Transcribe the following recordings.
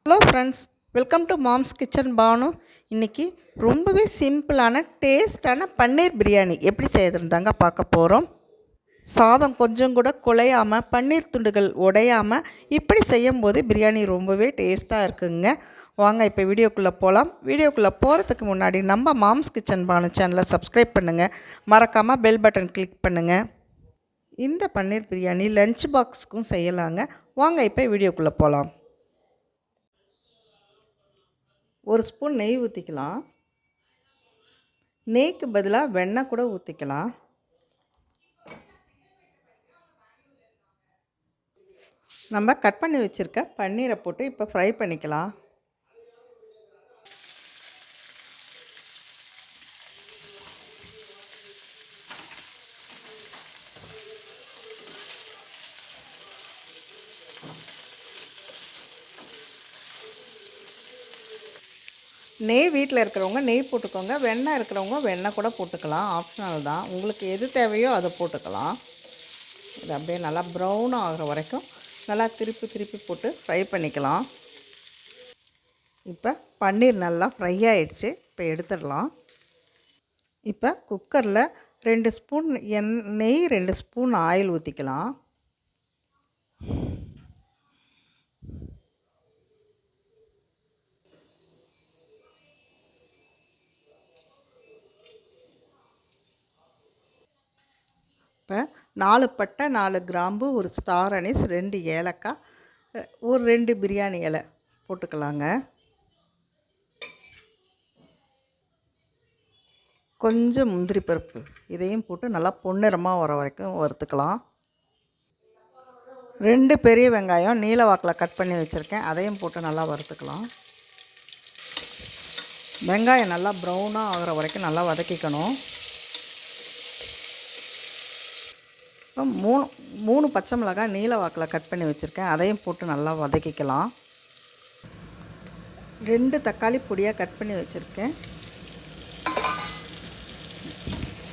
Hello friends, welcome to mom's kitchen Banu. இன்றைக்கி ரொம்பவே சிம்பிளான டேஸ்டான பன்னீர் பிரியாணி எப்படி செய்யறதுன்னு தாங்க பார்க்க போகிறோம். சாதம் கொஞ்சம் கூட குலையாமல், பன்னீர் துண்டுகள் உடையாமல் இப்படி செய்யும்போது பிரியாணி ரொம்பவே டேஸ்ட்டாக இருக்குங்க. வாங்க இப்போ வீடியோக்குள்ளே போகலாம். வீடியோக்குள்ளே போகிறதுக்கு முன்னாடி நம்ம மாம்ஸ் கிச்சன் பானு சேனலை சப்ஸ்கிரைப் பண்ணுங்கள். மறக்காமல் பெல் பட்டன் கிளிக் பண்ணுங்கள். இந்த பன்னீர் பிரியாணி லஞ்ச் பாக்ஸுக்கும் செய்யலாங்க. வாங்க இப்போ வீடியோக்குள்ளே போகலாம். ஒரு ஸ்பூன் நெய் ஊற்றிக்கலாம். நெய்க்கு பதிலாக வெண்ணெய் கூட ஊற்றிக்கலாம். நம்ம கட் பண்ணி வச்சுருக்க பன்னீரை போட்டு இப்போ ஃப்ரை பண்ணிக்கலாம். நெய் வீட்டில் இருக்கிறவங்க நெய் போட்டுக்கோங்க. வெண்ணெய் இருக்கிறவங்க வெண்ணெய் கூட போட்டுக்கலாம். ஆப்ஷனல் தான். உங்களுக்கு எது தேவையோ அதை போட்டுக்கலாம். இது அப்படியே நல்லா ப்ரௌன் ஆகிற வரைக்கும் நல்லா திருப்பி போட்டு ஃப்ரை பண்ணிக்கலாம். இப்போ பன்னீர் நல்லா ஃப்ரை ஆகிடுச்சு. இப்போ எடுத்துடலாம். இப்போ குக்கரில் 2 ஸ்பூன் நெய் 2 ஸ்பூன் ஆயில் ஊற்றிக்கலாம். இப்போ 4 பட்டை, 4 கிராம்பு, ஒரு ஸ்டார் அனீஸ், 2 ஏலக்காய், ஒரு 2 பிரியாணி இலை போட்டுக்கலாங்க. கொஞ்சம் முந்திரி பருப்பு இதையும் போட்டு நல்லா பொன்னிறமாக வர வரைக்கும் வறுத்துக்கலாம். 2 பெரிய வெங்காயம் நீல வாக்கில் கட் பண்ணி வச்சுருக்கேன். அதையும் போட்டு நல்லா வறுத்துக்கலாம். வெங்காயம் நல்லா ப்ரௌனாக ஆகிற வரைக்கும் நல்லா வதக்கிக்கணும். இப்போ 3 பச்சை மிளகாய் நீல வாக்கில் கட் பண்ணி வச்சுருக்கேன். அதையும் போட்டு நல்லா வதக்கிக்கலாம். 2 தக்காளி பொடியாக கட் பண்ணி வச்சுருக்கேன்.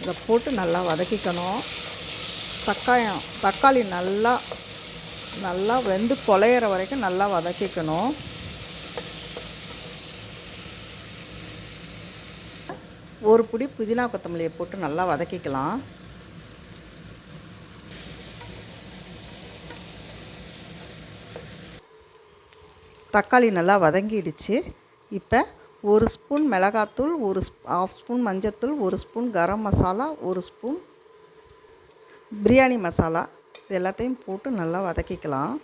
இதை போட்டு நல்லா வதக்கிக்கணும். தக்காளி நல்லா வெந்து குழையிற வரைக்கும் நல்லா வதக்கிக்கணும். ஒரு பிடி புதினா கொத்தமல்லியை போட்டு நல்லா வதக்கிக்கலாம். தக்காளி நல்லா வதங்கிடுச்சு. இப்போ 1 ஸ்பூன் மிளகாத்தூள், 1/2 ஸ்பூன் மஞ்சத்தூள், 1 ஸ்பூன் கரம் மசாலா, 1 ஸ்பூன் பிரியாணி மசாலா இது எல்லாத்தையும் போட்டு நல்லா வதக்கிக்கலாம்.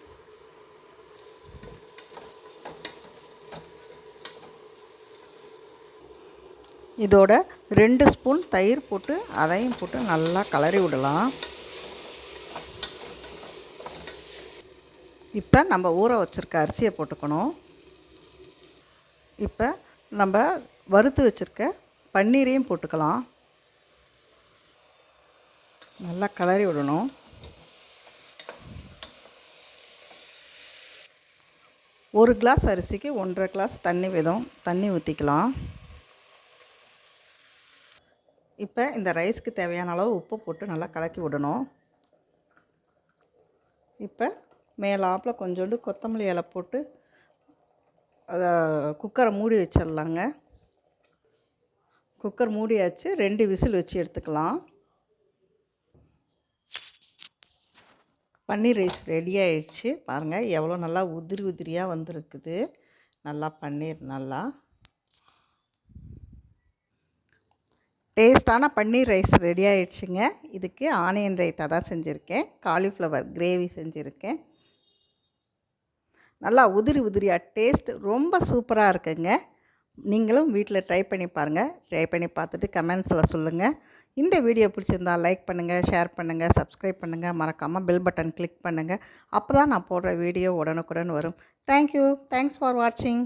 இதோட 2 ஸ்பூன் தயிர் போட்டு அதையும் போட்டு நல்லா கலரி விடலாம். இப்போ நம்ம ஊற வச்சுருக்க அரிசியை போட்டுக்கணும். இப்போ நம்ம வறுத்து வச்சுருக்க பன்னீரையும் போட்டுக்கலாம். நல்லா கலரி விடணும். ஒரு கிளாஸ் அரிசிக்கு 1.5 கிளாஸ் தண்ணி ஊற்றிக்கலாம். இப்போ இந்த ரைஸ்க்கு தேவையான அளவு உப்பு போட்டு நல்லா கலக்கி விடணும். இப்போ மேலாப்பில் கொஞ்சோண்டு கொத்தமல்லி இலை போட்டு குக்கரை மூடி வச்சிடலாங்க. குக்கர் மூடியாச்சு. 2 விசில் வச்சு எடுத்துக்கலாம். பன்னீர் ரைஸ் ரெடி ஆகிடுச்சு. பாருங்கள் எவ்வளோ நல்லா உதிரியாக வந்திருக்குது. நல்லா பன்னீர் நல்லா டேஸ்டான பன்னீர் ரைஸ் ரெடி ஆகிடுச்சுங்க. இதுக்கு ஆனியன் ரைத்தா தான் செஞ்சுருக்கேன். காலிஃப்ளவர் கிரேவி செஞ்சுருக்கேன். நல்லா உதிரியாக டேஸ்ட் ரொம்ப சூப்பராக இருக்குங்க. நீங்களும் வீட்டில் ட்ரை பண்ணி பாருங்கள். ட்ரை பண்ணி பார்த்துட்டு கமெண்ட்ஸில் சொல்லுங்கள். இந்த வீடியோ பிடிச்சிருந்தால் லைக் பண்ணுங்கள், ஷேர் பண்ணுங்கள், சப்ஸ்கிரைப் பண்ணுங்கள். மறக்காமல் பெல் பட்டன் கிளிக் பண்ணுங்கள். அப்போ தான் நான் போடுற வீடியோ உடனுக்குடன் வரும். தேங்க்யூ. தேங்க்ஸ் ஃபார் வாட்சிங்.